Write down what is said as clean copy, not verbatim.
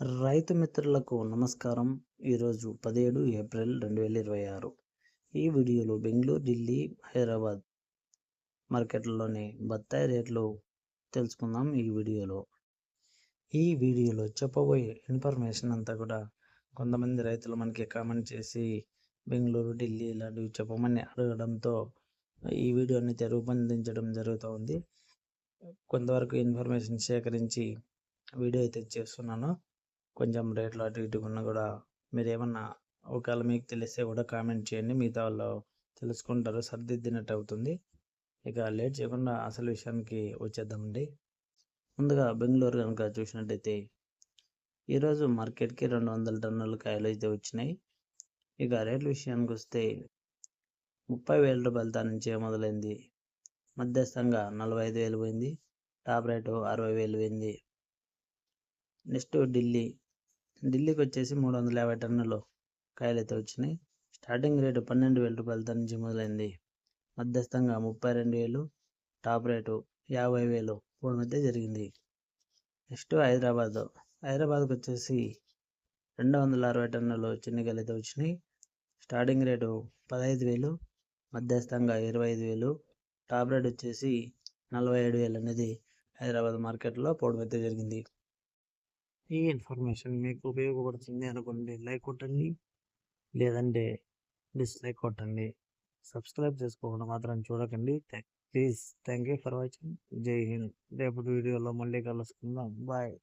రైతు మిత్రులకు నమస్కారం. ఈరోజు 17 ఏప్రిల్ 2026. ఈ వీడియోలో బెంగళూరు, ఢిల్లీ, హైదరాబాద్ మార్కెట్లలోని బత్తాయి రేట్లు తెలుసుకుందాం. ఈ వీడియోలో చెప్పబోయే ఇన్ఫర్మేషన్ అంతా కూడా కొంతమంది రైతులు మనకి కామెంట్ చేసి బెంగళూరు, ఢిల్లీ ఇలాంటివి చెప్పమని అడగడంతో ఈ వీడియోని రూపొందించడం జరుగుతూ ఉంది. కొంతవరకు ఇన్ఫర్మేషన్ సేకరించి వీడియో అయితే చేస్తున్నాను. కొంచెం రేట్లు అటు ఇటు ఉన్నా కూడా మీరు ఏమన్నా ఒకవేళ మీకు తెలిస్తే కూడా కామెంట్ చేయండి. మిగతా వాళ్ళు తెలుసుకుంటారు, సర్దిద్దినట్టు అవుతుంది. ఇక లేట్ చేయకుండా అసలు విషయానికి వచ్చేద్దామండి. ముందుగా బెంగళూరు కనుక చూసినట్టయితే ఈరోజు మార్కెట్కి 200 టన్నుల కాయలు అయితే వచ్చినాయి. ఇక రేట్ల విషయానికి వస్తే 30,000 రూపాయల నుంచే మొదలైంది. మధ్యస్థంగా 45,000 పోయింది. టాప్ రేటు 60,000 పోయింది. నెక్స్ట్ ఢిల్లీకి వచ్చేసి 350 టన్నులు కాయలు అయితే వచ్చినాయి. స్టార్టింగ్ రేటు 12,000 రూపాయల నుంచి మొదలైంది. మధ్యస్థంగా 32,000, టాప్ రేటు 50,000 పోవడం అయితే జరిగింది. నెక్స్ట్ హైదరాబాద్కి వచ్చేసి 260 టన్నులు చిన్నకాయలు అయితే వచ్చినాయి. స్టార్టింగ్ రేటు 15,000, మధ్యస్థంగా 25,000, టాప్ రేట్ వచ్చేసి 47,000 అనేది హైదరాబాద్ మార్కెట్లో పోవడం అయితే జరిగింది. ఈ ఇన్ఫర్మేషన్ మీకు ఉపయోగపడుతుంది అనుకోండి లైక్ కొట్టండి, లేదంటే డిస్లైక్ కొట్టండి. సబ్స్క్రైబ్ చేసుకోవడం మాత్రం చూడకండి. Please. Thank you for watching. జై హింద్. రేపటి వీడియోలో మళ్ళీ కలుసుకుందాం. బాయ్.